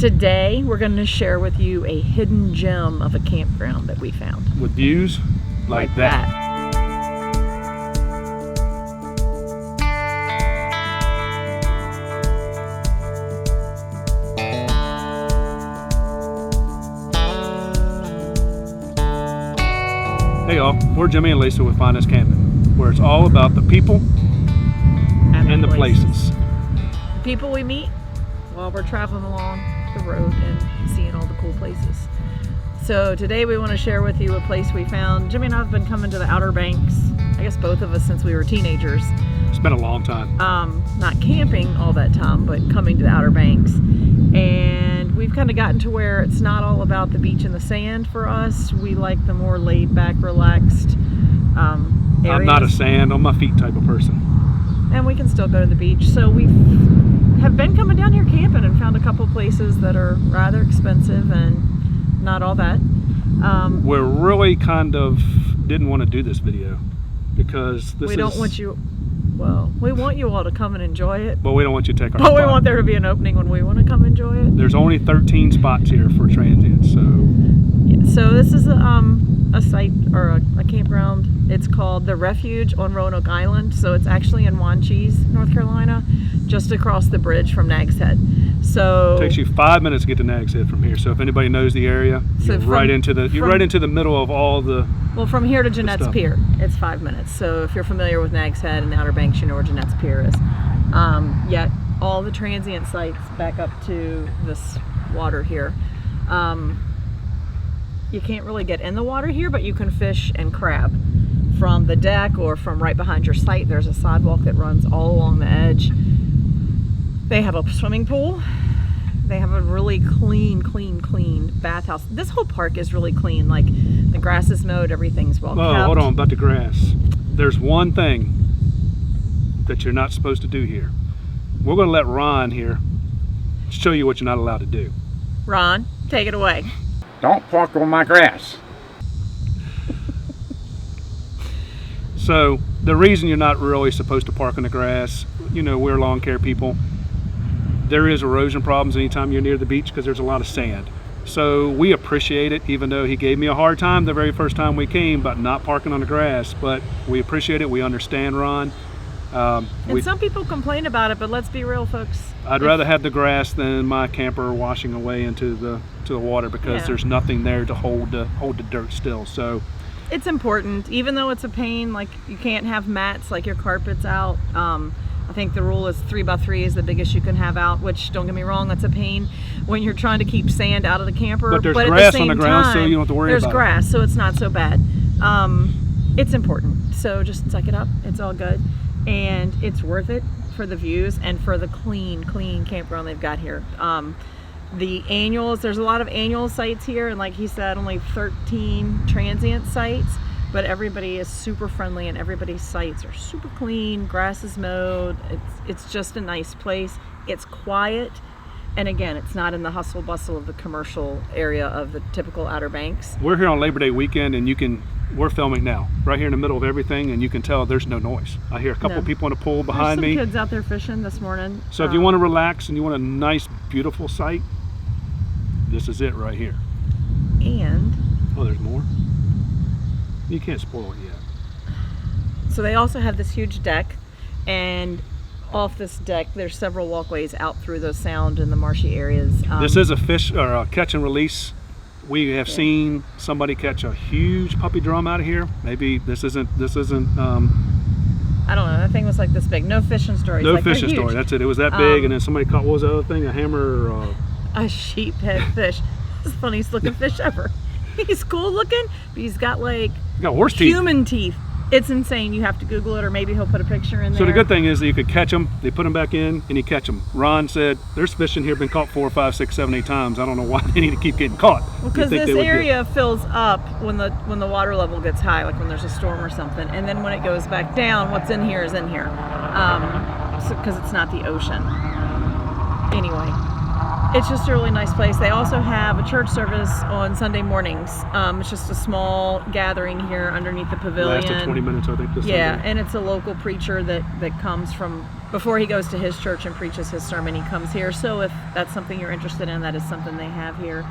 Today we're going to share with you a hidden gem of a campground that we found. With views like that. Hey y'all, we're Jimmy and Lisa with Finest Camping, where it's all about the people and the places. The people we meet while we're traveling along the road and seeing all the cool places. So today we want to share with you a place we found. Jimmy and I have been coming to the Outer Banks, I guess both of us, since we were teenagers. It's been a long time. Not camping all that time, but coming to the Outer Banks. And we've kind of gotten to where it's not all about the beach and the sand for us. We like the more laid back, relaxed areas. I'm not a sand on my feet type of person. And we can still go to the beach. So we have been coming down here camping and found a couple places that are rather expensive and not all that. We're really kind of didn't want to do this video because we want you all to come and enjoy it. But we don't want you to take our But spot. we want there to be an opening when we want to come enjoy it. There's only 13 spots here for transient, so. Yeah, so this is a site or a campground. It's called the Refuge on Roanoke Island. So it's actually in Wanchese, North Carolina, just across the bridge from Nags Head. So it takes you 5 minutes to get to Nags Head from here. So if anybody knows the area, you're right into the middle of all the. Well, from here to Jeanette's Pier, it's 5 minutes. So if you're familiar with Nags Head and the Outer Banks, you know where Jeanette's Pier is. Yet all the transient sites back up to this water here. You can't really get in the water here, but you can fish and crab from the deck or from right behind your site. There's a sidewalk that runs all along the edge. They have a swimming pool. They have a really clean bathhouse. This whole park is really clean. Like the grass is mowed, everything's well kept. Oh, hold on, about the grass. There's one thing that you're not supposed to do here. We're going to let Ron here show you what you're not allowed to do. Ron, take it away. Don't park on my grass. So the reason you're not really supposed to park on the grass, we're lawn care people. There is erosion problems anytime you're near the beach because there's a lot of sand. So we appreciate it, even though he gave me a hard time the very first time we came about not parking on the grass. But we appreciate it. We understand, Ron. And some people complain about it, but let's be real, folks. I'd rather have the grass than my camper washing away into the water because there's nothing there to hold the dirt still. So it's important, even though it's a pain. Like you can't have mats like your carpet's out. I think the rule is 3x3 is the biggest you can have out, which, don't get me wrong, that's a pain when you're trying to keep sand out of the camper. But there's grass on the ground, so you don't have to worry about it. There's grass, so it's not so bad. It's important, so just suck it up. It's all good, and it's worth it for the views and for the clean campground they've got here. The annuals, there's a lot of annual sites here, and like he said, only 13 transient sites. But everybody is super friendly and everybody's sites are super clean, grass is mowed, it's just a nice place. It's quiet, and again, it's not in the hustle bustle of the commercial area of the typical Outer Banks. We're here on Labor Day weekend and we're filming now, right here in the middle of everything, and you can tell there's no noise. I hear a couple people in the pool behind me. There's some kids out there fishing this morning. So if you want to relax and you want a nice, beautiful site, this is it right here. And oh, there's more? You can't spoil it yet. So they also have this huge deck, and off this deck there's several walkways out through the sound and the marshy areas. This is a fish or a catch and release. We have seen somebody catch a huge puppy drum out of here. Maybe this isn't I don't know, that thing was like this big. No fishing story. No fishing story, that's it. It was that big, and then somebody caught, what was the other thing? A hammer or a sheephead fish. It's the funniest looking fish ever. He's cool looking, but he's got like horse teeth. Human teeth. It's insane. You have to Google it, or maybe he'll put a picture in there. So the good thing is that you could catch them, they put them back in, and you catch them. Ron said, there's fish in here, been caught 4, 5, 6, 7, 8 times. I don't know why they need to keep getting caught. Well, because this area fills up when the water level gets high, like when there's a storm or something. And then when it goes back down, what's in here is in here. Because it's not the ocean. Anyway, It's just a really nice place. They also have a church service on Sunday mornings. It's just a small gathering here underneath the pavilion. Lasted 20 minutes, I think, this Yeah, Sunday. and it's a local preacher that comes from, before he goes to his church and preaches his sermon, he comes here. So if that's something you're interested in, that is something they have here.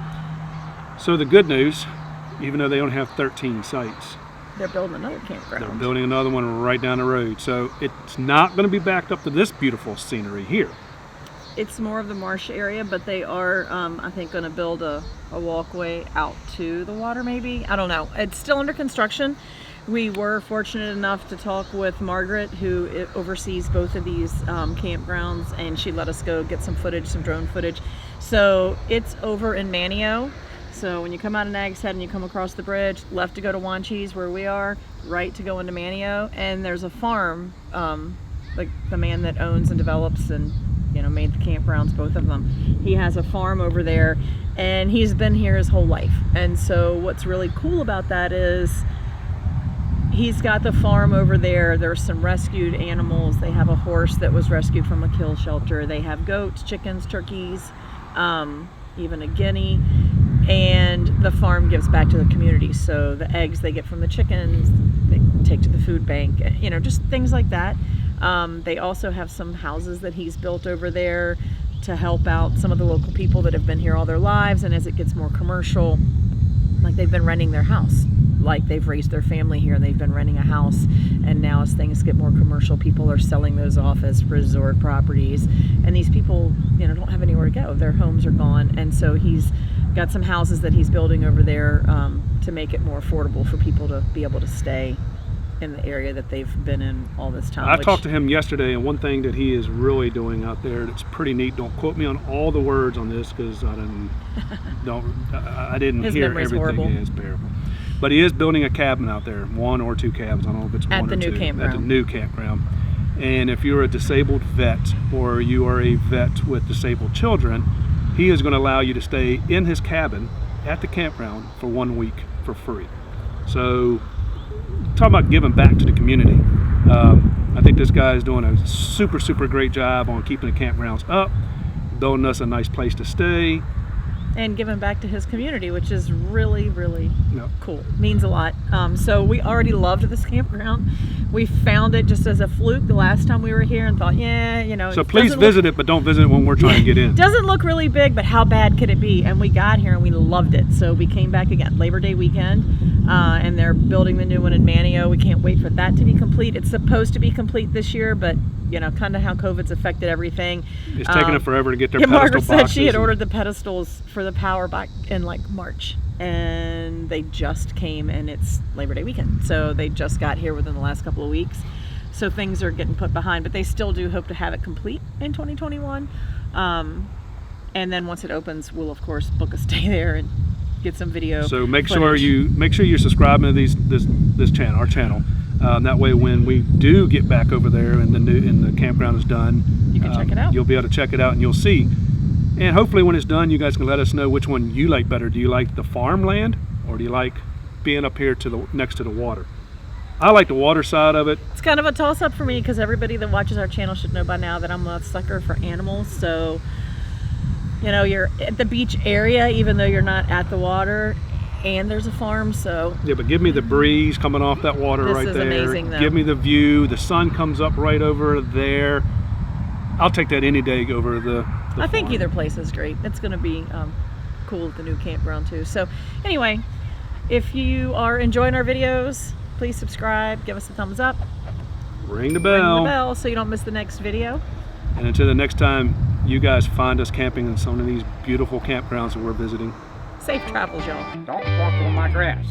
So the good news, even though they only have 13 sites, They're building another campground. they're building another one right down the road. So it's not going to be backed up to this beautiful scenery here. It's more of the marsh area, but they are, I think, going to build a walkway out to the water, maybe. I don't know. It's still under construction. We were fortunate enough to talk with Margaret, who oversees both of these campgrounds, and she let us go get some footage, some drone footage. So it's over in Manteo. So when you come out of Nag's Head and you come across the bridge, left to go to Wanchese, where we are, right to go into Manteo, and there's a farm, like the man that owns and develops and made the campgrounds, both of them. He has a farm over there, and he's been here his whole life. And so what's really cool about that is he's got the farm over there. There's some rescued animals. They have a horse that was rescued from a kill shelter. They have goats, chickens, turkeys, even a guinea. And the farm gives back to the community. So the eggs they get from the chickens, they take to the food bank, just things like that. They also have some houses that he's built over there to help out some of the local people that have been here all their lives. And as it gets more commercial, like they've been renting their house, like they've raised their family here and they've been renting a house. And now as things get more commercial, people are selling those off as resort properties. And these people, don't have anywhere to go. Their homes are gone. And so he's got some houses that he's building over there to make it more affordable for people to be able to stay in the area that they've been in all this time. I talked to him yesterday, and one thing that he is really doing out there that's pretty neat. Don't quote me on all the words on this because I didn't His hear memory's everything. horrible. Yeah, it's terrible. But he is building a cabin out there, 1 or 2 cabins. I don't know if it's At one the or new 2 campground. at the new campground. And if you're a disabled vet or you are a vet with disabled children, he is going to allow you to stay in his cabin at the campground for 1 week for free. So, talking about giving back to the community. I think this guy is doing a super, super great job on keeping the campgrounds up, building us a nice place to stay. And giving back to his community, which is really, really Yep. cool. Means a lot. So we already loved this campground. We found it just as a fluke the last time we were here and thought, So it please doesn't visit it, but don't visit it when we're trying to get in. doesn't look really big, but how bad could it be? And we got here and we loved it. So we came back again, Labor Day weekend, and they're building the new one in Manteo. We can't wait for that to be complete. It's supposed to be complete this year, but kind of how COVID's affected everything. It's taking it forever to get their Yeah, pedestal Margaret said boxes she had and- ordered the pedestals for the power back in like March, and they just came, and it's Labor Day weekend. So they just got here within the last couple of weeks. So things are getting put behind, but they still do hope to have it complete in 2021. And then once it opens, we'll of course book a stay there and get some video. So make sure footage. you're subscribing to this channel, our channel. That way, when we do get back over there and the campground is done, You can check it out. You'll be able to check it out and you'll see. And hopefully, when it's done, you guys can let us know which one you like better. Do you like the farmland, or do you like being up here next to the water? I like the water side of it. It's kind of a toss-up for me because everybody that watches our channel should know by now that I'm a sucker for animals. So, you're at the beach area, even though you're not at the water, and there's a farm. So Yeah, but give me the breeze coming off that water This right is there. amazing, though. Give me the view. The sun comes up right over there. I'll take that any day over the I think farm. either place is great. It's going to be cool at the new campground too. So anyway, if you are enjoying our videos, please subscribe, give us a thumbs up, Ring the ring bell. the bell so you don't miss the next video. And until the next time you guys find us camping in some of these beautiful campgrounds that we're visiting. Safe travels, y'all. Don't walk on my grass.